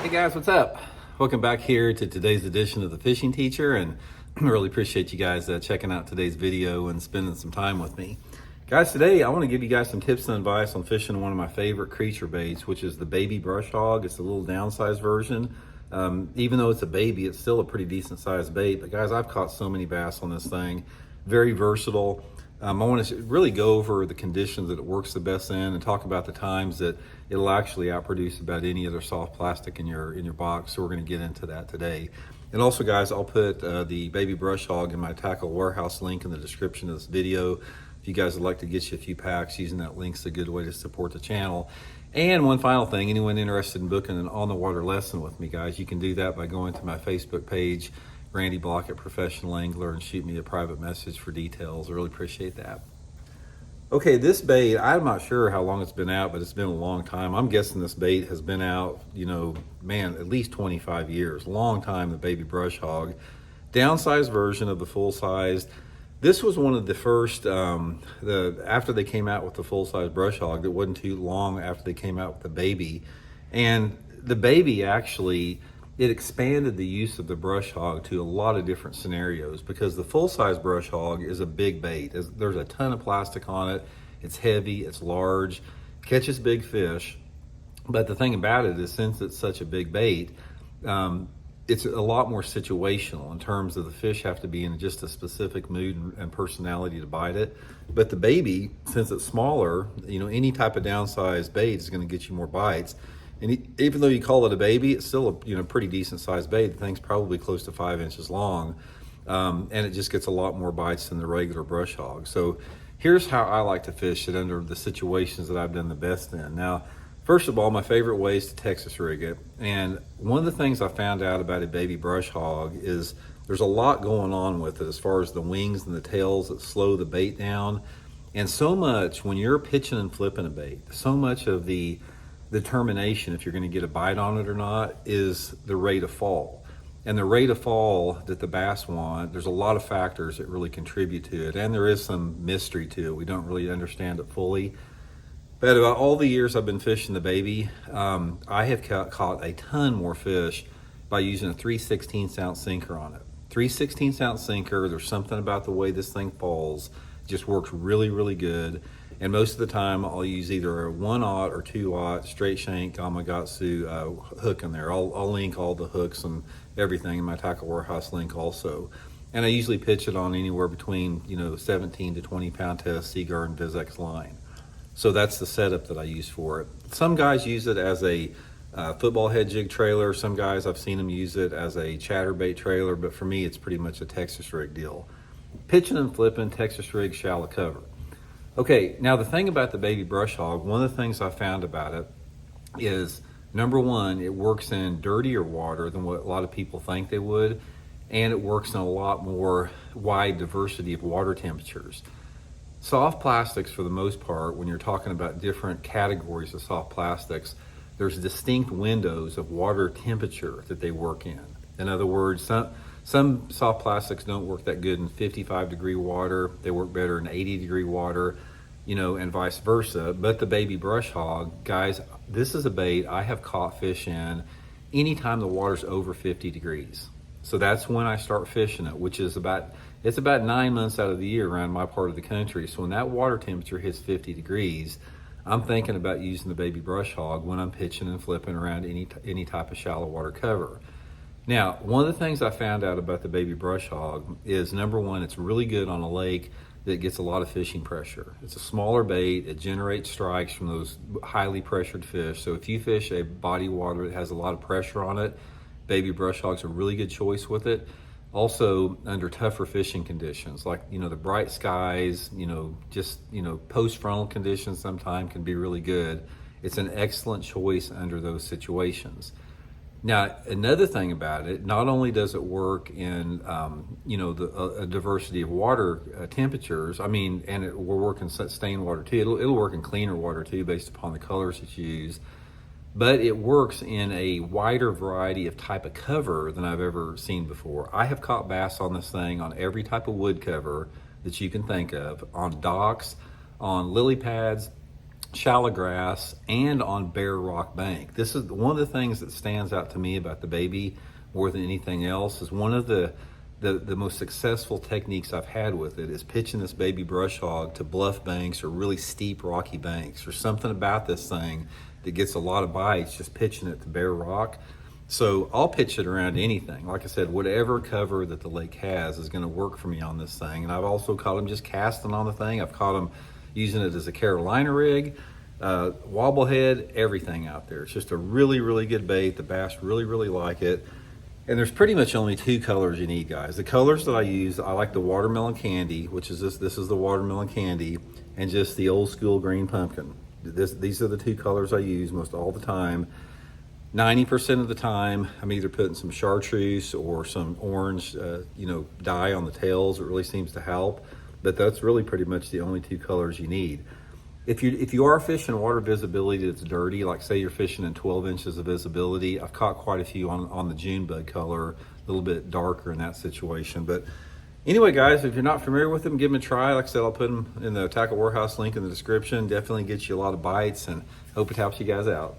Hey guys, what's up? Welcome back here to today's edition of the Fishing Teacher, and I really appreciate you guys checking out today's video and spending some time with me. Guys, today I want to give you guys some tips and advice on fishing one of my favorite creature baits, which is the baby brush hog. It's a little downsized version. Even though it's a baby, it's still a pretty decent sized bait. But guys, I've caught so many bass on this thing. Very versatile. I want to really go over the conditions that it works the best in and talk about the times that it'll actually outproduce about any other soft plastic in your box. So we're going to get into that today. And also, guys, I'll put the baby brush hog in my tackle warehouse link in the description of this video. If you guys would like to get you a few packs, using that link's a good way to support the channel. And one final thing, anyone interested in booking an on-the-water lesson with me, guys, you can do that by going to my Facebook page, Randy Blaukat Professional Angler, and shoot me a private message for details. I really appreciate that. Okay, this bait, I'm not sure how long it's been out, but it's been a long time. I'm guessing this bait has been out, at least 25 years. Long time, the baby brush hog. Downsized version of the full-sized. This was one of the first, after they came out with the full-size brush hog, that wasn't too long after they came out with the baby. And the baby actually, it expanded the use of the brush hog to a lot of different scenarios, because the full-size brush hog is a big bait. There's a ton of plastic on it. It's heavy, it's large, catches big fish. But the thing about it is, since it's such a big bait, it's a lot more situational in terms of the fish have to be in just a specific mood and personality to bite it. But the baby, since it's smaller, any type of downsized bait is going to get you more bites. And even though you call it a baby, it's still a pretty decent sized bait. The thing's probably close to 5 inches long, and it just gets a lot more bites than the regular brush hog. So here's how I like to fish it under the situations that I've done the best in. Now, first of all, my favorite way is to Texas rig it. And one of the things I found out about a baby brush hog is there's a lot going on with it as far as the wings and the tails that slow the bait down. And so much, when you're pitching and flipping a bait, so much of the determination if you're going to get a bite on it or not is the rate of fall. And the rate of fall that the bass want, there's a lot of factors that really contribute to it. And there is some mystery to it. We don't really understand it fully. But about all the years I've been fishing the baby, I have caught a ton more fish by using a 3/16 ounce sinker on it. 3/16 ounce sinker, there's something about the way this thing falls, it just works really, really good. And most of the time I'll use either a 1/0 or 2/0 straight shank Gamakatsu hook in there. I'll link all the hooks and everything in my tackle warehouse link also. And I usually pitch it on anywhere between 17 to 20 pound test Seaguard and Vizex line. So that's the setup that I use for it. Some guys use it as a football head jig trailer. Some guys, I've seen them use it as a chatterbait trailer, but for me, it's pretty much a Texas rig deal. Pitching and flipping, Texas rig, shallow cover. Okay, now the thing about the baby brush hog, one of the things I found about it is, number one, it works in dirtier water than what a lot of people think they would, and it works in a lot more wide diversity of water temperatures. Soft plastics, for the most part, when you're talking about different categories of soft plastics, there's distinct windows of water temperature that they work in. In other words, some soft plastics don't work that good in 55-degree water. They work better in 80-degree water, and vice versa. But the baby brush hog, guys, this is a bait I have caught fish in anytime the water's over 50 degrees. So that's when I start fishing it, which is about 9 months out of the year around my part of the country. So when that water temperature hits 50 degrees, I'm thinking about using the baby brush hog when I'm pitching and flipping around any type of shallow water cover. Now, one of the things I found out about the baby brush hog is, number one, it's really good on a lake that gets a lot of fishing pressure. It's a smaller bait. It generates strikes from those highly pressured fish. So if you fish a body water that has a lot of pressure on it, baby brush hog's a really good choice with it. Also, under tougher fishing conditions, like, the bright skies, post-frontal conditions sometimes can be really good. It's an excellent choice under those situations. Now, another thing about it, not only does it work in, a diversity of water temperatures, and it will work in stained water too. It'll work in cleaner water too, based upon the colors that you use. But it works in a wider variety of type of cover than I've ever seen before. I have caught bass on this thing on every type of wood cover that you can think of, on docks, on lily pads, shallow grass, and on bare rock bank. This is one of the things that stands out to me about the baby more than anything else. Is one of the most successful techniques I've had with it is pitching this baby brush hog to bluff banks or really steep rocky banks. There's something about this thing that gets a lot of bites just pitching it to bare rock. So I'll pitch it around anything. Like I said, whatever cover that the lake has is going to work for me on this thing. And I've also caught them just casting on the thing. I've caught them using it as a Carolina rig, wobblehead, everything out there. It's just a really, really good bait. The bass really, really like it. And there's pretty much only two colors you need, guys. The colors that I use, I like the watermelon candy, which is this is the watermelon candy, and just the old school green pumpkin. These are the two colors I use most all the time. 90% of the time, I'm either putting some chartreuse or some orange, dye on the tails. It really seems to help, but that's really pretty much the only two colors you need. If you are fishing water visibility that's dirty, like say you're fishing in 12 inches of visibility, I've caught quite a few on the June bug color, a little bit darker in that situation. But anyway, guys, if you're not familiar with them, give them a try. Like I said, I'll put them in the Tackle Warehouse link in the description. Definitely gets you a lot of bites, and hope it helps you guys out.